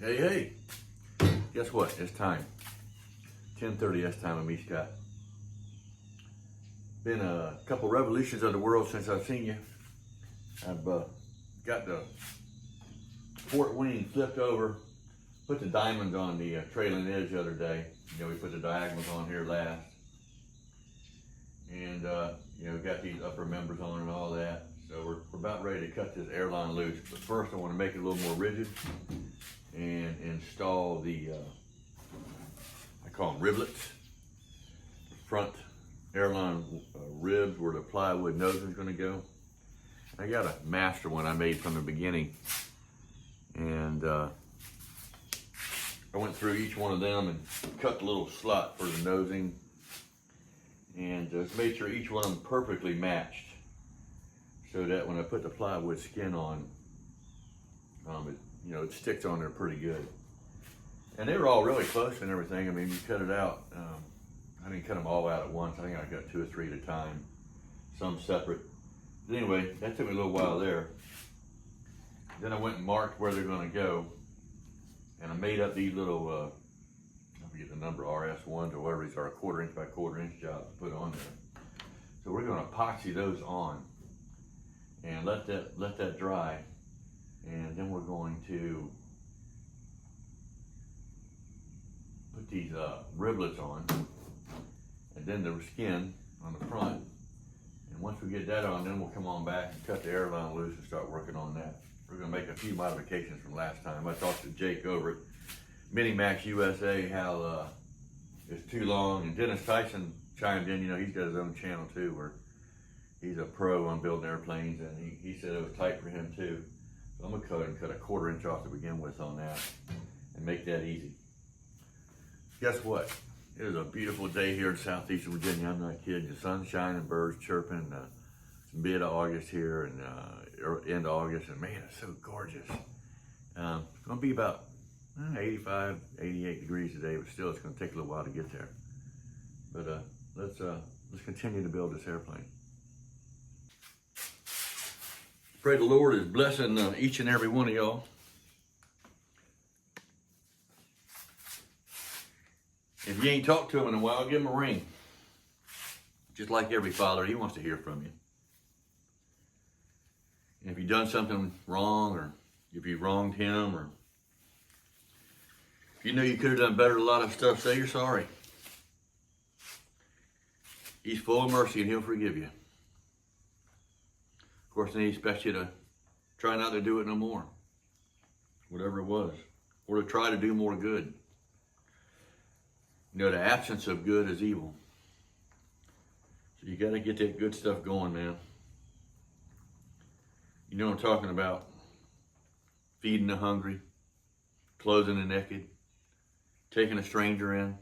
Hey, hey, guess what? It's time. 10:30, that's time with me, Scott. Been a couple revolutions of the world since I've seen you. I've got the port wing flipped over, put the diamonds on the trailing edge the other day. You know, we put the diagonals on here last. And, you know, got these upper members on and all that. So we're about ready to cut this airline loose. But first I want to make it a little more rigid and install the, I call them riblets, front airline ribs where the plywood nosing is going to go. I got a master one I made from the beginning, and I went through each one of them and cut the little slot for the nosing, and just made sure each one of them perfectly matched, so that when I put the plywood skin on, it sticks on there pretty good. And they were all really close and everything. I mean, you cut it out. I didn't cut them all out at once. I think I got 2 or 3 at a time, some separate. But anyway, that took me a little while there. Then I went and marked where they're going to go, and I made up these little, I forget the number, RS1s or whatever these are, 1/4 inch by 1/4 inch jobs to put on there. So we're going to epoxy those on and let that dry, and then we're going to put these riblets on, and then the skin on the front. And once we get that on, then we'll come on back and cut the airline loose and start working on that. We're gonna make a few modifications from last time. I talked to Jake over at Minimax USA how it's too long, and Dennis Tyson chimed in. You know, he's got his own channel too, where he's a pro on building airplanes, and he said it was tight for him too. So I'm gonna cut a 1/4 inch off to begin with on that and make that easy. Guess what? It was a beautiful day here in southeastern Virginia. I'm not kidding. The sun's shining, birds chirping. It's mid-August here and end of August, and man, it's so gorgeous. It's gonna be about 85, 88 degrees today, but still it's gonna take a little while to get there. But let's continue to build this airplane. Pray the Lord is blessing each and every one of y'all. If you ain't talked to him in a while, give him a ring. Just like every father, he wants to hear from you. And if you've done something wrong, or if you wronged him, or if you know you could have done better at a lot of stuff, say you're sorry. He's full of mercy and he'll forgive you. Of course, then he expects you to try not to do it no more, whatever it was, or to try to do more good. You know, the absence of good is evil. So you got to get that good stuff going, man. You know what I'm talking about. Feeding the hungry, clothing the naked, taking a stranger in.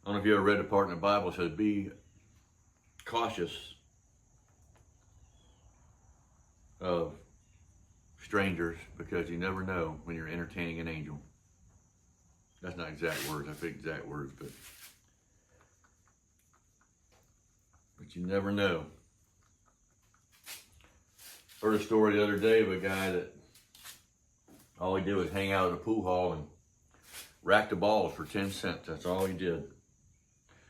I don't know if you ever read the part in the Bible that says, be cautious of strangers, because you never know when you're entertaining an angel. That's not exact words, I think exact words, but you never know. Heard a story the other day of a guy that all he did was hang out at a pool hall and rack the balls for 10 cents. That's all he did.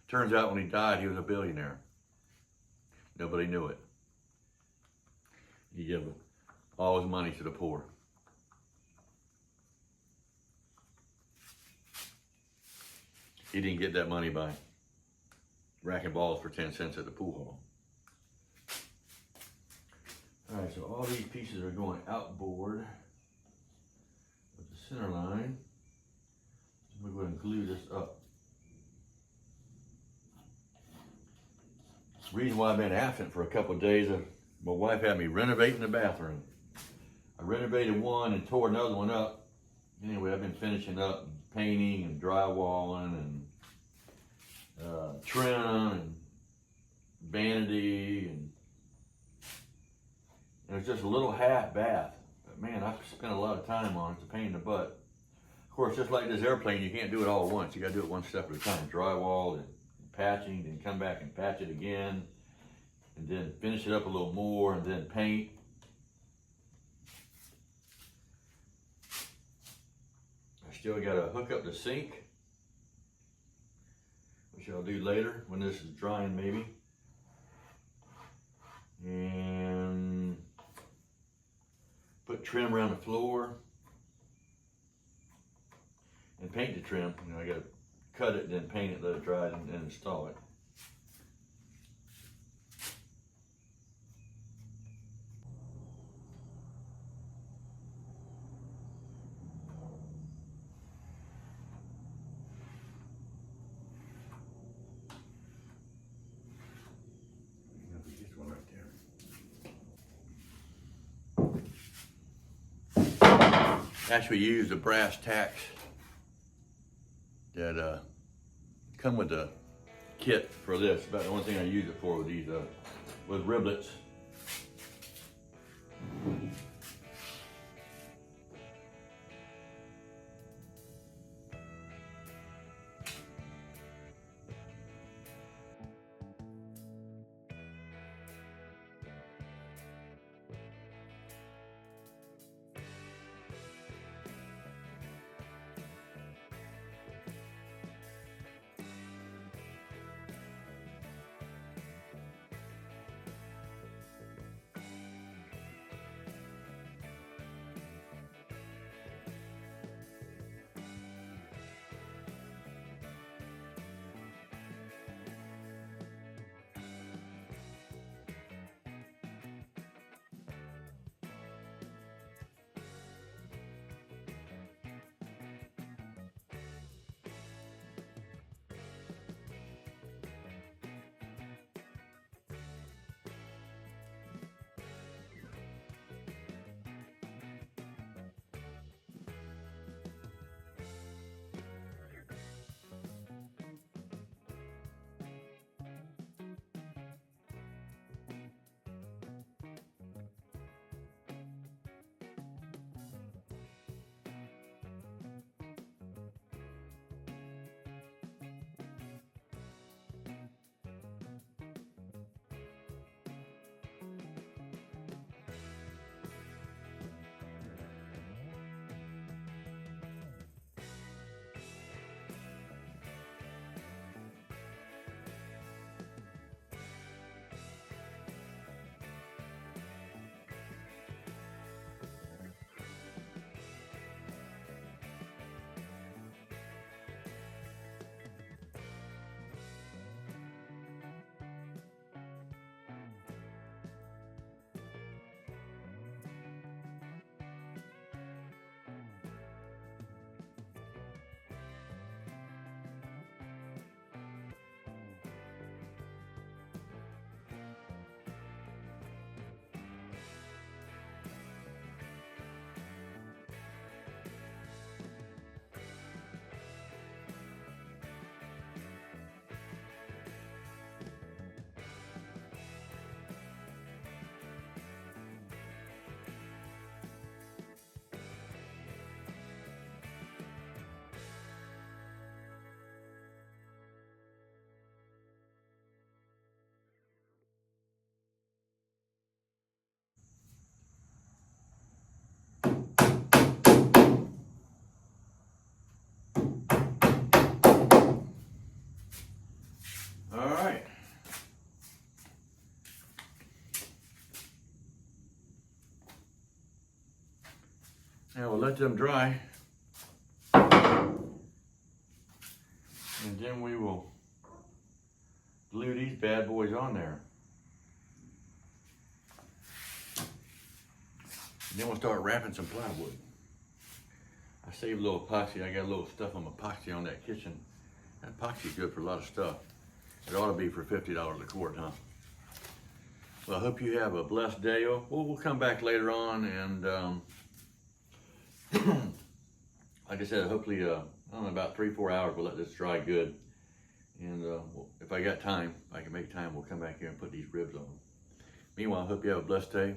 Turns out when he died, he was a billionaire. Nobody knew it. He gave all his money to the poor. He didn't get that money by racking balls for 10 cents at the pool hall. All right, so all these pieces are going outboard with the center line. We're going to glue this up. The reason why I've been absent for a couple of days, my wife had me renovating the bathroom. I renovated one and tore another one up. Anyway, I've been finishing up and painting and drywalling and trim and vanity, and it's just a little half bath. But man, I've spent a lot of time on it. It's a pain in the butt. Of course, just like this airplane, you can't do it all at once. You got to do it one step at a time. Drywall, and patching, then come back and patch it again, and then finish it up a little more, and then paint. still gotta hook up the sink, which I'll do later when this is drying maybe. And put trim around the floor. And paint the trim. You know, I gotta cut it, then paint it, let it dry, and install it. This one right there. Actually use the brass tacks that come with the kit for this. About the only thing I use it for with these with riblets. Now we'll let them dry, and then we will glue these bad boys on there. And then we'll start wrapping some plywood. I saved a little epoxy. I got a little stuff on epoxy on that kitchen. That epoxy is good for a lot of stuff. It ought to be for $50 a quart, huh? Well, I hope you have a blessed day. We'll come back later on, and like I said, hopefully, I don't know, about 3-4 hours, we'll let this dry good. And if I got time, I can make time, we'll come back here and put these ribs on. Meanwhile, I hope you have a blessed day.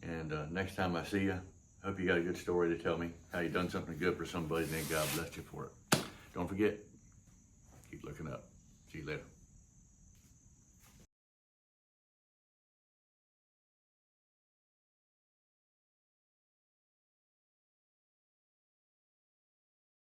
And next time I see you, I hope you got a good story to tell me, how you done something good for somebody and then God blessed you for it. Don't forget, keep looking up. See you later.